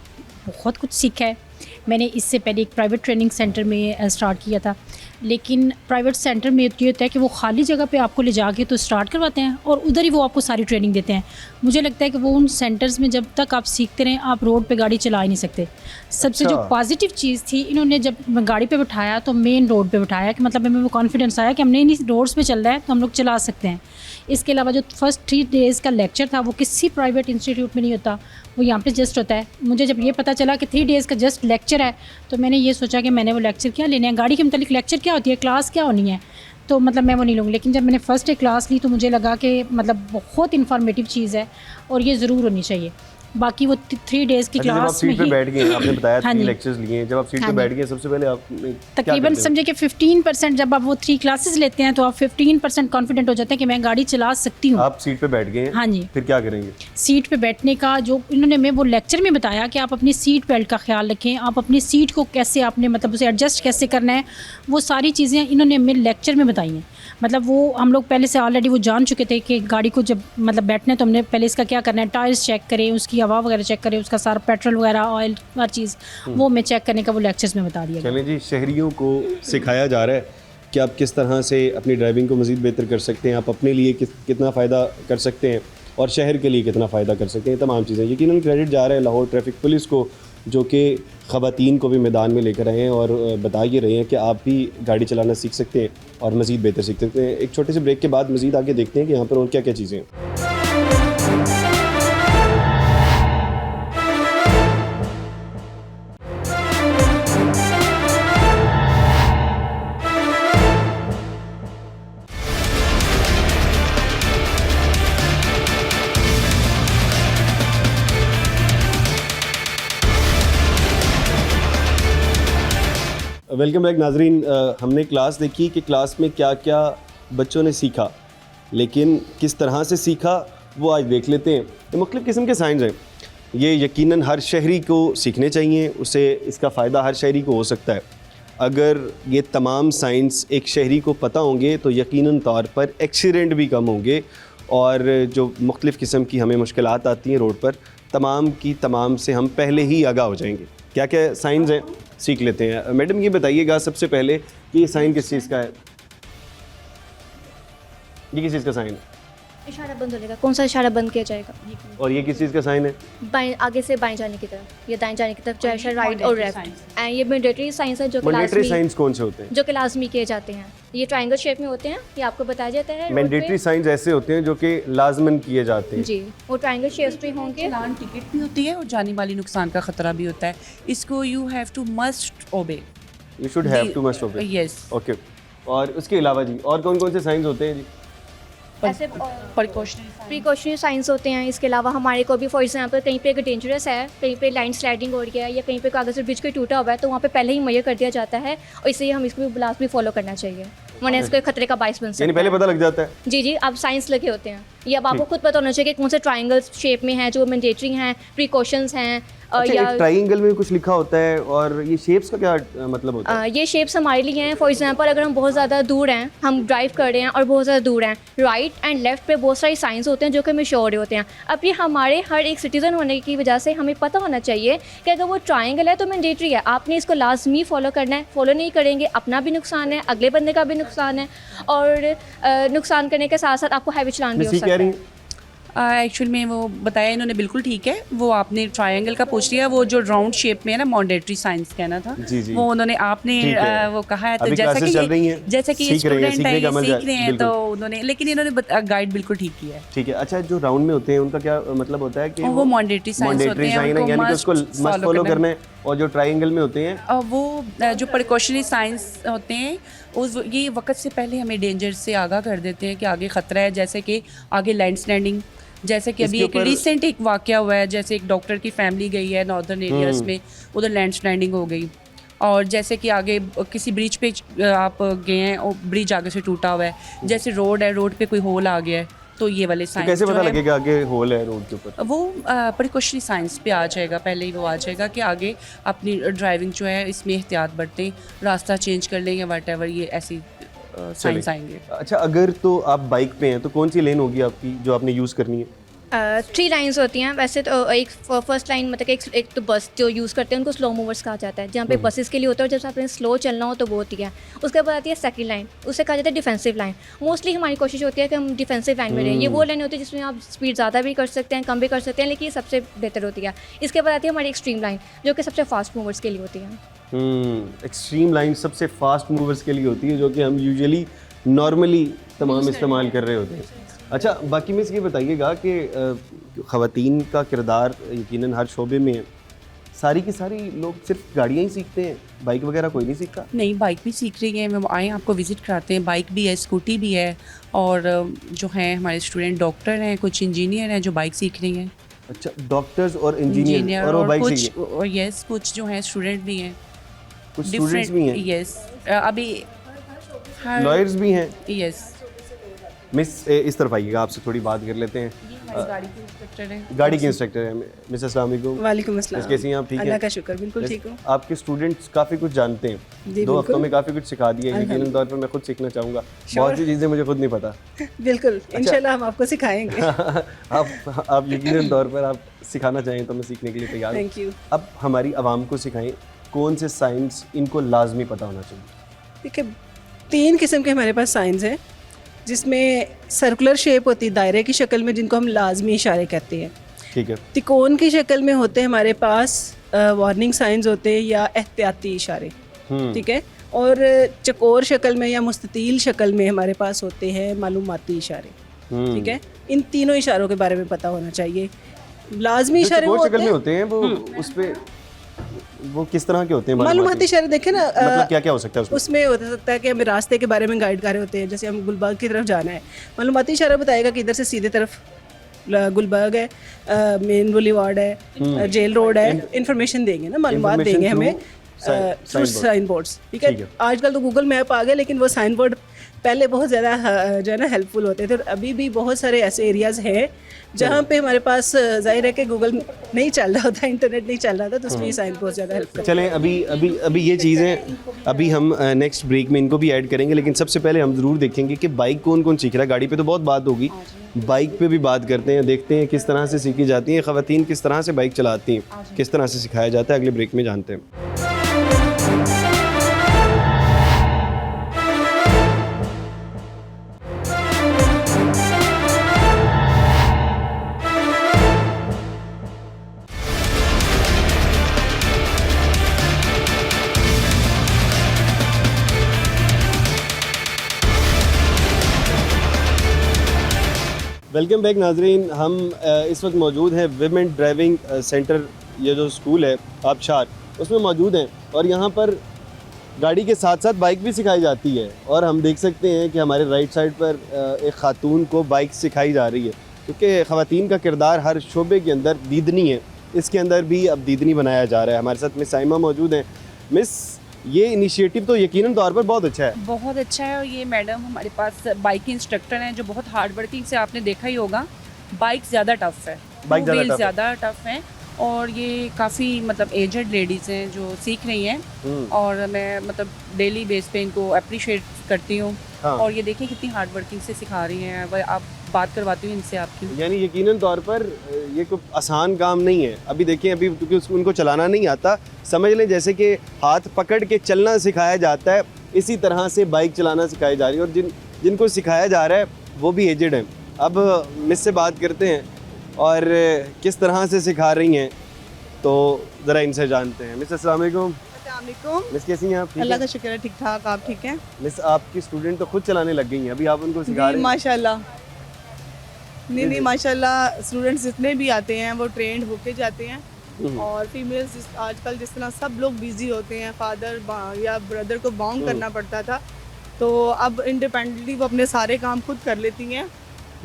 बहुत कुछ सीखा है। मैंने इससे पहले एक प्राइवेट ट्रेनिंग सेंटर में स्टार्ट किया था, लेकिन प्राइवेट सेंटर में ये होता है कि वो खाली जगह पे आपको ले जाके तो स्टार्ट करवाते हैं और उधर ही वो आपको सारी ट्रेनिंग देते हैं। मुझे लगता है कि वो उन सेंटर्स में जब तक आप सीखते रहें आप रोड पे गाड़ी चला ही नहीं सकते। सबसे जो अच्छा। पॉजिटिव चीज़ थी, इन्होंने जब गाड़ी पे बिठाया तो मेन रोड पे बिठाया कि मतलब हमें वो कॉन्फिडेंस आया कि हमने इन रोड्स पे चल रहा है तो हम लोग चला सकते हैं। इसके अलावा जो फर्स्ट 3 डेज़ का लेक्चर था वो किसी प्राइवेट इंस्टीट्यूट में नहीं होता, वो यहाँ पे जस्ट होता है। मुझे जब ये पता चला कि 3 डेज़ का जस्ट लेक्चर है तो मैंने ये सोचा कि मैंने वो लेक्चर क्या लेने हैं, गाड़ी के मतलब लेक्चर क्या होती है, क्लास क्या होनी है, तो मतलब मैं वो नहीं लूँगी। लेकिन जब मैंने फ़र्स्ट डे क्लास ली तो मुझे लगा कि मतलब बहुत इन्फॉर्मेटिव चीज़ है और ये ज़रूर होनी चाहिए। बाकी वो 3 डेज़ की अच्छा, जब आप क्लास में सीट पे ही बैठ गए, आपने बताया हाँ 3 जी। लेक्चर्स लिए हैं, जब आप सीट हाँ पे जी। बैठ गए सबसे पहले आपने क्या तकरीबन करते हो? समझे कि 15% जब आप वो 3 क्लासेस लेते हैं तो आप 15% कॉन्फिडेंट हो जाते हैं कि मैं गाड़ी चला सकती हूँ। आप सीट पे बैठ गए हैं, हाँ जी। फिर क्या करेंगे? सीट पे बैठने का जो इन्होंने मैं वो लेक्चर में बताया कि आप अपनी सीट बेल्ट का ख्याल रखें, आप अपनी सीट को कैसे आपने मतलब उसे एडजस्ट कैसे करना है, वो सारी चीज़ें इन्होंने हमें लेक्चर में बताई हैं। मतलब वो हम लोग पहले से ऑलरेडी वो जान चुके थे कि गाड़ी को जब मतलब बैठना है तो हमने पहले इसका क्या करना है, टायर्स चेक करें, उसकी हवा वगैरह चेक करें, उसका सारा पेट्रोल वगैरह ऑयल हर चीज़ वो हमें चेक करने का वो लेक्चर्स में बता दिया गया। चलें जी, शहरियों को सिखाया जा रहा है कि आप किस तरह से अपनी ड्राइविंग को मज़ीद बेहतर कर सकते हैं, आप अपने लिए कितना फ़ायदा कर सकते हैं और शहर के लिए कितना फ़ायदा कर सकते हैं। तमाम चीज़ें यकीनन क्रेडिट जा रहा है लाहौर ट्रैफिक पुलिस को, जो कि ख़वातीन को भी मैदान में लेकर आए हैं और बता ये रहे हैं कि आप भी गाड़ी चलाना सीख सकते हैं और मज़ीद बेहतर सीख सकते हैं। एक छोटे से ब्रेक के बाद मज़ीद आगे देखते हैं कि यहाँ पर और क्या क्या चीज़ें हैं। वेलकम बैक नाजरीन। हमने क्लास देखी कि क्लास में क्या क्या बच्चों ने सीखा, लेकिन किस तरह से सीखा वो आज देख लेते हैं। ये मुख्तलिफ़ किस्म के साइंस हैं, ये यकीनन हर शहरी को सीखने चाहिए, उसे इसका फ़ायदा हर शहरी को हो सकता है। अगर ये तमाम साइंस एक शहरी को पता होंगे तो यकीनन तौर पर एक्सीडेंट भी कम होंगे और जो मुख्तलिफ़ किस्म की हमें मुश्किलात आती हैं रोड पर, तमाम की तमाम से हम पहले ही आगाह हो जाएंगे। क्या क्या साइंस हैं सीख लेते हैं। मैडम ये बताइएगा सबसे पहले कि ये साइन किस चीज़ का है? ये किस चीज़ का साइन है? इशारा बंद होने का, कौन सा इशारा बंद किया जाएगा? और ये किस चीज़ का साइन है? बाएं, आगे से बाएं जाने की तरफ या दाएं जाने की तरफ, चाहे राइट और लेफ्ट। एंड ये मैंडेटरी साइंस है जो कि मैंडेटरी लाजमी साइंस कौन से होते हैं? जो कि लाजमी किए जाते हैं। ये ट्रायंगल शेप में होते हैं, ये आपको बताया जाता है रोड पे। मैंडेटरी साइंस ऐसे होते हैं जो कि लाजमन किए जाते हैं। जी, वो ट्रायंगल शेप में होंगे। चालान टिकट भी होती है और जानी माली नुकसान का खतरा भी होता है। इसको you have to must obey. You should have to must obey. Yes. Okay. और उसके अलावा जी और कौन कौन से साइंस होते हैं जी? ऐसे प्रिकॉशनरी साइंस होते हैं। इसके अलावा हमारे को भी फॉर एग्जांपल कहीं पे अगर डेंजरस है, कहीं पे लाइन स्लाइडिंग हो रही है या कहीं पे कागज़ ब्रिज कोई टूटा हुआ है तो वहाँ पे पहले ही मुहैया कर दिया जाता है और इसलिए हम इसको भी लाजमी फॉलो करना चाहिए, वरना इसको एक खतरे का बाइस बन सकता यानी है। पहले पता लग जाता है। जी जी, अब साइंस लगे होते हैं। ये अब आपको खुद पता होना चाहिए कि कौन से ट्रायंगल शेप में है जो मैंडेटरी हैं, प्रिकॉशंस हैं, अच्छा, या एक ट्रायंगल में कुछ लिखा होता है और ये शेप्स का क्या मतलब होता है? ये शेप्स हमारे लिए हैं। फॉर एग्जांपल अगर हम बहुत ज़्यादा दूर हैं, हम ड्राइव कर रहे हैं और बहुत ज़्यादा दूर हैं, राइट एंड लेफ्ट पे बहुत सारी साइंस होते हैं जो कि हमें शो हो रहे होते हैं। अब ये हमारे हर एक सिटीज़न होने की वजह से हमें पता होना चाहिए कि अगर वो ट्रायंगल है तो मैंडेटरी है, आपने इसको लाजमी फॉलो करना है। फॉलो नहीं करेंगे अपना भी नुकसान है, अगले बंदे का भी नुकसान है, और नुकसान करने के साथ साथ आपको हैवी चलान भी हो सकता है। एक्चुअल में वो बताया इन्होंने बिल्कुल ठीक है। वो आपने ट्रायंगल का पूछ लिया, वो जो राउंड शेप में है ना, मैंडेटरी साइंस कहना था, जी, जी। वो उन्होंने आपने ठीक है। वो कहा है। तो अभी क्लासेस चल रही हैं, जैसे कि सीख रहे हैं, स्टूडेंट है, सीखने का ये अमल सीख रहे हैं, बिल्कुल। तो उन्होंने, लेकिन इन्होंने गाइड बिल्कुल ठीक किया है। ठीक है। अच्छा, जो राउंड में होते हैं उनका क्या मतलब होता है कि वो मैंडेटरी साइंस होते हैं, यानी कि उसको मस्ट फॉलो करना है। और जो ट्रायंगल में होते हैं वो जो प्रिकॉशनरी साइंस होते हैं, उस ये वक्त से पहले हमें डेंजर से आगाह कर देते हैं कि आगे ख़तरा है। जैसे कि आगे लैंडस्लाइडिंग, जैसे कि अभी एक रिसेंट एक वाक़या हुआ है, जैसे एक डॉक्टर की फैमिली गई है नॉर्दर्न एरियाज़ में, उधर लैंडस्लाइडिंग हो गई। और जैसे कि आगे किसी ब्रिज पे आप गए हैं और ब्रिज आगे से टूटा हुआ है, जैसे रोड है, रोड पे कोई होल आ गया है, तो ये वाले तो साइंस कैसे पता लगेगा आगे होल है रोड के ऊपर? वो प्रिकॉशनरी साइंस पे आ जाएगा, पहले ही वो आ जाएगा कि आगे अपनी ड्राइविंग जो है इसमें एहतियात बरतें, रास्ता चेंज कर लें या व्हाटएवर, ये ऐसी साइंस आएंगे। अच्छा, अगर तो आप बाइक पे हैं तो कौन सी लेन होगी आपकी जो आपने यूज़ करनी है? 3 लाइंस होती हैं वैसे तो। एक फर्स्ट लाइन मतलब कि एक तो बस जो यूज़ करते हैं उनको स्लो मूवर्स कहा जाता है, जहाँ पे बसेस के लिए होता है, और जब आपने स्लो चलना हो तो वो होती है। उसके बाद आती है सेकंड लाइन, उसे कहा जाता है डिफेंसिव लाइन। मोस्टली हमारी कोशिश होती है कि हम डिफेंसिव लाइन में रहें। ये वो लाइन होती है जिसमें आप स्पीड ज़्यादा भी कर सकते हैं, कम भी कर सकते हैं, लेकिन ये सबसे बेहतर होती है। इसके बाद आती है हमारी एक्सट्रीम लाइन, जो कि सबसे फास्ट मूवर्स के लिए होती है। एक्सट्रीम लाइन सबसे फास्ट मूवर्स के लिए होती है, जो कि हम यूजुअली नॉर्मली तमाम इस्तेमाल कर रहे होते हैं। अच्छा, बाकी में ये बताइएगा कि ख़वातीन का किरदार यकीनन हर शोबे में है। सारी की सारी लोग सिर्फ गाड़ियाँ ही सीखते हैं, बाइक वगैरह कोई नहीं सीखता? नहीं, बाइक भी सीख रही है। हम आए आपको विज़िट कराते हैं। बाइक भी है, स्कूटी भी है, और जो हैं हमारे स्टूडेंट डॉक्टर हैं, कुछ इंजीनियर हैं जो बाइक सीख रही हैं। अच्छा, डॉक्टर्स और इंजीनियर और वो बाइक कुछ, सीख और यस, कुछ जो हैं स्टूडेंट भी हैं, कुछ स्टूडेंट्स भी हैं, यस। अभी लॉयर्स भी हैं। यस। मिस इस तरफ आइएगा, आपसे थोड़ी बात कर लेते हैं। गाड़ी की इंस्ट्रक्टर है। गाड़ी की इंस्ट्रक्टर है मिस। अस्सलाम वालेकुम। वालेकुम अस्सलाम। कैसी हैं आप? ठीक है, अल्लाह का शुक्र, बिल्कुल ठीक हूँ। आपके स्टूडेंट्स काफ़ी कुछ जानते हैं, 2 हफ्तों में काफ़ी कुछ सिखा दिया। यकीनन तौर पर मैं खुद सीखना चाहूँगा, बहुत सी चीज़ें मुझे खुद नहीं पता। बिल्कुल, इंशाल्लाह हम आपको सिखाएंगे। आप यकीनन तौर पर आप सिखाना चाहें तो मैं सीखने के लिए तैयार हूँ। Thank you. अब हमारी आवाम को सिखाएं कौन से साइंस इनको लाजमी पता होना चाहिए। देखिए, 3 किस्म के हमारे पास साइंस हैं, जिसमें सर्कुलर शेप होती है, दायरे की शक्ल में, जिनको हम लाजमी इशारे कहते हैं। ठीक है। तिकोन की शक्ल में होते हैं हमारे पास वार्निंग साइंस होते हैं या एहतियाती इशारे, ठीक है। और चकोर शक्ल में या मुस्ततील शक्ल में हमारे पास होते हैं मालूमाती इशारे, ठीक है। इन तीनों इशारों के बारे में पता होना चाहिए। लाजमी इशारे वो शक्ल में होते हैं, वो उस पे वो किस तरह के होते हैं? मालूमाती इशारे देखें ना, मतलब क्या क्या हो सकता है उसमें? उसमें हो सकता है कि हमें रास्ते के बारे में गाइड कर रहे होते हैं, जैसे हम गुलबर्ग की तरफ जाना है, मालूमाती इशारा बताएगा कि इधर से सीधे तरफ गुलबर्ग है, मेन बुलीवार्ड है, जेल रोड है, इंफॉर्मेशन देंगे ना, मालूमात देंगे हमें थ्रू साइन बोर्ड्स, ठीक है। आजकल तो गूगल मैप आ गए, लेकिन वो साइन बोर्ड पहले बहुत ज़्यादा जो है ना हेल्पफुल होते थे। और अभी भी बहुत सारे ऐसे एरियाज़ हैं जहाँ पे हमारे पास जाहिर है कि गूगल नहीं चल रहा होता, इंटरनेट नहीं चल रहा था, तो उसमें साइन बहुत ज़्यादा हेल्प करता है। चलें, अभी ये चीज़ें अभी हम नेक्स्ट ब्रेक में इनको भी ऐड करेंगे, लेकिन सबसे पहले हम ज़रूर देखेंगे कि बाइक कौन कौन सीख रहा है। गाड़ी पे तो बहुत बात होगी, बाइक पे भी बात करते हैं, देखते हैं किस तरह से सीखी जाती हैं ख़वातीन, किस तरह से बाइक चलाती हैं, किस तरह से सिखाया जाता है। अगले ब्रेक में जानते हैं। वेलकम बैक नाजरीन। हम इस वक्त मौजूद हैं विमेन ड्राइविंग सेंटर, ये जो स्कूल है आबशार, उसमें मौजूद हैं। और यहाँ पर गाड़ी के साथ साथ बाइक भी सिखाई जाती है। और हम देख सकते हैं कि हमारे राइट साइड पर एक खातून को बाइक सिखाई जा रही है, क्योंकि ख़वातीन का किरदार हर शोबे के अंदर दीदनी है, इसके अंदर भी अब दीदनी बनाया जा रहा है। हमारे साथ मिस साइमा मौजूद हैं। मिस, ये इनिशिएटिव तो यकीनन तौर पर बहुत अच्छा है। बहुत अच्छा है। और ये मैडम हमारे पास बाइक इंस्ट्रक्टर हैं जो बहुत हार्ड वर्किंग से, आपने देखा ही होगा, बाइक ज़्यादा टफ है, बाइक ज़्यादा टफ है। और ये काफ़ी मतलब एजड लेडीज़ हैं जो सीख रही हैं और मैं मतलब डेली बेस पे इनको अप्रिशिएट करती हूँ। हाँ। और ये देखिए कितनी हार्ड वर्किंग से सिखा रही हैं। आप बात करवाती हूँ इनसे आपकी। यानी यकीनन तौर पर ये कोई आसान काम नहीं है। अभी देखिए, अभी क्योंकि उनको चलाना नहीं आता, समझ लें जैसे कि हाथ पकड़ के चलना सिखाया जाता है, इसी तरह से बाइक चलाना सिखाई जा रही है। और जिनको सिखाया जा रहा है वो भी एजड हैं। अब मिस से बात करते हैं और किस तरह से सिखा रही हैं, तो ज़रा इनसे जानते हैं। मिस अस्सलाम वालेकुम। मिस कैसी हैं आप? ठीक अल्लाह हैं? का शुक्र है, ठीक ठाक। आप ठीक हैं? मिस आपकी स्टूडेंट तो खुद चलाने लग गई हैं, अभी आप उनको सिखा रहे हैं। माशाल्लाह। नहीं माशाल्लाह, स्टूडेंट्स जितने भी आते हैं वो ट्रेंड होके जाते हैं। और फीमेल्स आजकल जिस तरह सब लोग बिजी होते हैं, फादर या ब्रदर को बाउंड करना पड़ता था, तो अब इंडिपेंडेंटली वो अपने सारे काम खुद कर लेती हैं।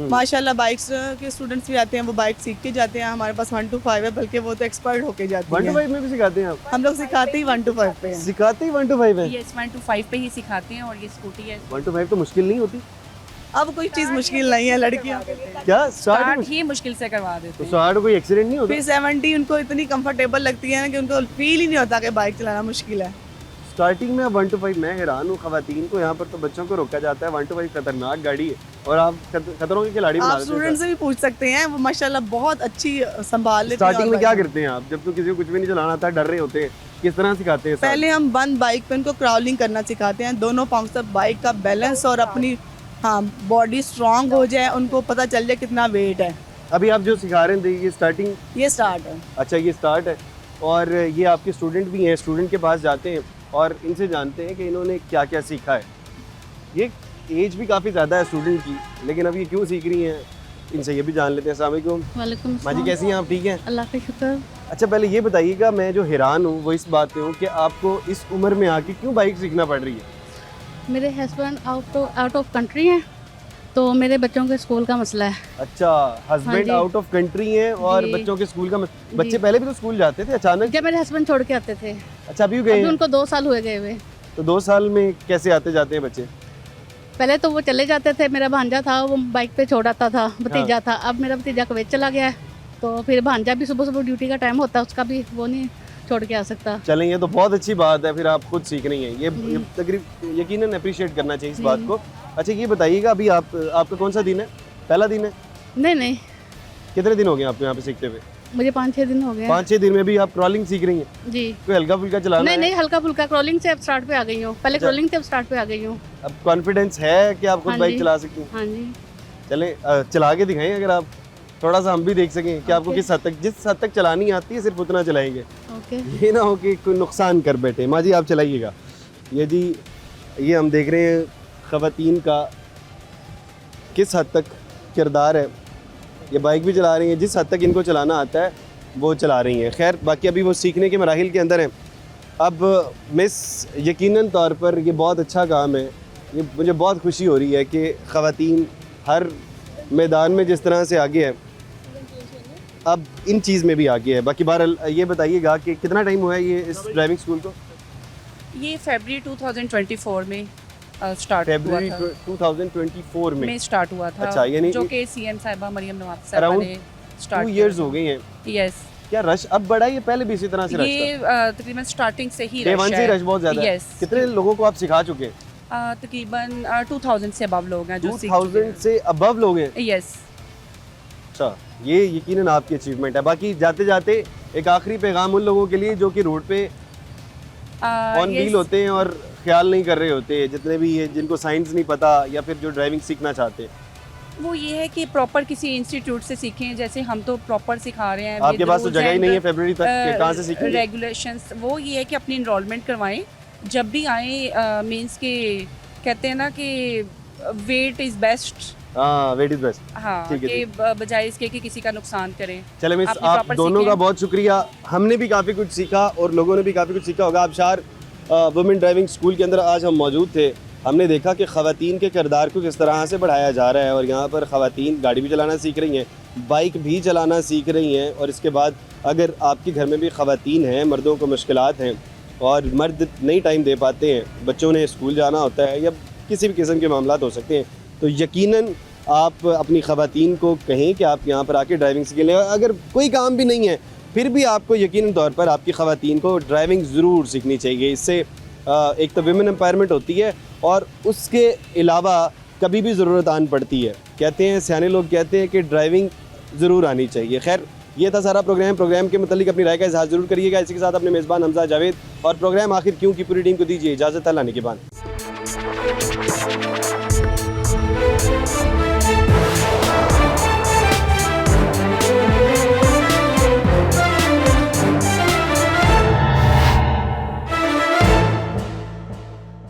माशाल्लाह बाइक्स के स्टूडेंट्स भी आते हैं, वो बाइक सीख के जाते हैं। हमारे पास 1 to 5 है, बल्कि वो तो एक्सपर्ट होके जाते 1 हैं। to 5 में भी सिखाते हैं आप? हम लोग सिखाते ही 1 to 5 पे हैं। सिखाते ही 1 to 5 है? यस, 1 to 5 पे ही सिखाते हैं। और ये स्कूटी है। 1 to 5 तो मुश्किल नहीं होती? अब कोई चीज़ मुश्किल नहीं है लड़कियाँ। क्या स्टार्ट ही मुश्किल से करवा देते तो हैं। स्टार्ट कोई एक्सीडेंट नहीं होता? फिर 70 उनको इतनी कंफर्टेबल लगती है ना कि उनको फील ही नहीं होता कि बाइक चलाना मुश्किल है। स्टार्टिंग में 1 to 5 मैं हैरान हूँ, खवातीन को यहाँ पर तो बच्चों को रोका जाता है। 1 to 5 खतरनाक गाड़ी है और आप खतरों के खिलाड़ी बना आप देते हैं। स्टूडेंट से भी पूछ सकते हैं, वो माशाल्लाह बहुत अच्छी संभाल लेते हैं। स्टार्टिंग में और क्या बाइक करते हैं आप, जब तो किसी को कुछ भी नहीं चलाना आता, डर रहे होते हैं, किस तरह सिखाते हैं? पहले हम बंद बाइक पे उनको क्राउलिंग करना सिखाते हैं, दोनों पाँव से बाइक का बैलेंस और अपनी बॉडी स्ट्रांग हो जाए, उनको पता चल जाए कितना वेट है। अभी आप जो सिखा रहे हैं ये स्टार्टिंग? ये स्टार्ट है। अच्छा, ये स्टार्ट है। और ये आपके स्टूडेंट भी हैं, स्टूडेंट के पास जाते हैं और इनसे जानते हैं कि इन्होंने क्या क्या सीखा है। ये एज भी काफ़ी ज़्यादा है स्टूडेंट की, लेकिन अब ये क्यों सीख रही हैं, इनसे ये भी जान लेते हैं। अस्सलाम वालेकुम। वालेकुम माँ जी कैसी हैं आप? ठीक हैं? अल्लाह का शुक्र। अच्छा, पहले ये बताइएगा, मैं जो हैरान हूँ वो इस बात पे हूँ कि आपको इस उम्र में आके क्यों बाइक सीखना पड़ रही है? मेरे हस्बैंड आउट ऑफ कंट्री हैं, तो मेरे बच्चों के स्कूल का मसला है। अच्छा, हस्बैंड जी। आउट ऑफ कंट्री हैं और जी। बच्चों के स्कूल का बच्चे पहले भी तो स्कूल जाते थे अचानक? जब मेरे हस्बैंड छोड़ के आते थे। अच्छा, अभी गए अभी हैं? उनको 2 साल हुए गए हुए। तो 2 साल में कैसे आते जाते हैं बच्चे? पहले तो वो चले जाते थे, मेरा भांजा था वो बाइक पे छोड़ आता था, भतीजा था। अब मेरा भतीजा कुवैत चला गया है, तो फिर भांजा भी सुबह सुबह ड्यूटी का टाइम होता है, उसका भी वो नहीं छोड़ के आ सकता। चलें, ये तो बहुत अच्छी बात है, फिर आप खुद सीख रही हैं। ये तकरीब यकीनन अप्रिशिएट करना चाहिए इस बात को। अच्छा, ये बताइएगा, अभी आपका कौन सा दिन है? पहला दिन है? नहीं, कितने दिन हो गए आपको यहाँ पे सीखते हुए? मुझे 5-6 दिन हो गए हैं। 5-6 दिन में भी आप क्रॉलिंग सीख रही हैं? जी। कोई हल्का फुल्का चलाना है? नहीं, हल्का फुल्का क्रॉलिंग से अब स्टार्ट पे आ गई हूँ। पहले अच्छा। क्रॉलिंग से अब स्टार्ट पे आ गई हूँ। अब कॉन्फिडेंस है कि आप खुद हाँ बाइक जी। चला सकती हैं? हाँ जी। चलें, चला के दिखाएं, अगर आप थोड़ा सा हम भी देख सकें कि आपको किस हद तक, जिस हद तक चलानी आती है सिर्फ उतना चलाएंगे, ओके। ये ना हो कि कोई नुकसान कर बैठे। माँ जी आप चलाइएगा। ये जी, ये हम देख रहे हैं ख़वातीन का किस हद तक किरदार है। ये बाइक भी चला रही हैं, जिस हद तक इनको चलाना आता है वो चला रही हैं। खैर, बाकी अभी वो सीखने के मराहिल के अंदर हैं। अब मिस, यकीनन तौर पर ये बहुत अच्छा काम है। ये मुझे बहुत खुशी हो रही है कि ख़वातीन हर मैदान में जिस तरह से आगे है, अब इन चीज़ में भी आगे है। बाकी बहरहाल ये बताइएगा कि कितना टाइम हुआ है ये इस ड्राइविंग स्कूल को? ये फरवरी 2024 में स्टार्ट हुआ फरवरी था। 2024 में स्टार्ट हुआ था। अच्छा, यानी जो कि सीएम साहिबा मरियम नवाज साहिबा अराउंड ने स्टार्ट 2 years हो गई हैं। यस। क्या रश अब बढ़ा है? ये पहले भी इसी तरह से रश ये था? तकरीबन स्टार्टिंग से ही Day रश one से ही रश बहुत ज़्यादा है। यस। कितने लोगों को आप सिखा चुके हैं? तकरीबन 2000 से अबव लोग हैं जो सीख 2000 से अबव लोग हैं? यस। अच्छा, ये यकीनन आपकी अचीवमेंट है। बाकी जाते जाते एक आखिरी पैगाम उन लोगों के लिए जो कि रोड पे ऑन व्हील होते हैं और ख्याल नहीं कर रहे होते, जितने भी ये जिनको साइंस नहीं पता या फिर जो ड्राइविंग सीखना चाहते हैं, वो ये है कि प्रॉपर किसी इंस्टीट्यूट से सीखें। जैसे हम तो प्रॉपर सिखा रहे हैं। आपके पास तो जगह ही नहीं है फरवरी तक, कि कहाँ से सीखेंगे? रेगुलेशंस वो ये है कि अपनी इनरोलमेंट करवाएं जब भी आए। मींस के कहते हैं ना कि वेट इज़ बेस्ट। हाँ, वेट इज बेस्ट। हाँ, ठीक है, कि बजाय इसके कि किसी का नुकसान करें। चले मिस, आपने आप proper दोनों सीखे का हैं? बहुत शुक्रिया। हमने भी काफ़ी कुछ सीखा और लोगों ने भी काफ़ी कुछ सीखा होगा। आबशार वुमेन ड्राइविंग स्कूल के अंदर आज हम मौजूद थे। हमने देखा कि ख़वातीन के किरदार को किस तरह से बढ़ाया जा रहा है और यहाँ पर ख़वातीन गाड़ी भी चलाना सीख रही हैं, बाइक भी चलाना सीख रही हैं। और इसके बाद अगर आपके घर में भी ख़वातीन हैं, मर्दों को मुश्किलात हैं और मर्द नहीं टाइम दे पाते हैं, बच्चों ने स्कूल जाना होता है या किसी भी किस्म के मामलात हो सकते हैं, तो यकीनन आप अपनी ख़वातीन को कहें कि आप यहाँ पर आके ड्राइविंग सीख लें। अगर कोई काम भी नहीं है फिर भी आपको यकीनन तौर पर आपकी ख़वातीन को ड्राइविंग ज़रूर सीखनी चाहिए। इससे एक तो विमेन एम्पावरमेंट होती है और उसके अलावा कभी भी ज़रूरत आन पड़ती है। कहते हैं, सियाने लोग कहते हैं कि ड्राइविंग ज़रूर आनी चाहिए। खैर, ये था सारा प्रोग्राम के मतलब अपनी राय का इजहार ज़रूर करिएगा। इसी के साथ अपने मेज़बान हमजा जावेद और प्रोग्राम आखिर क्यों की पूरी टीम को दीजिए इजाज़त। अल्लाह निगहबान।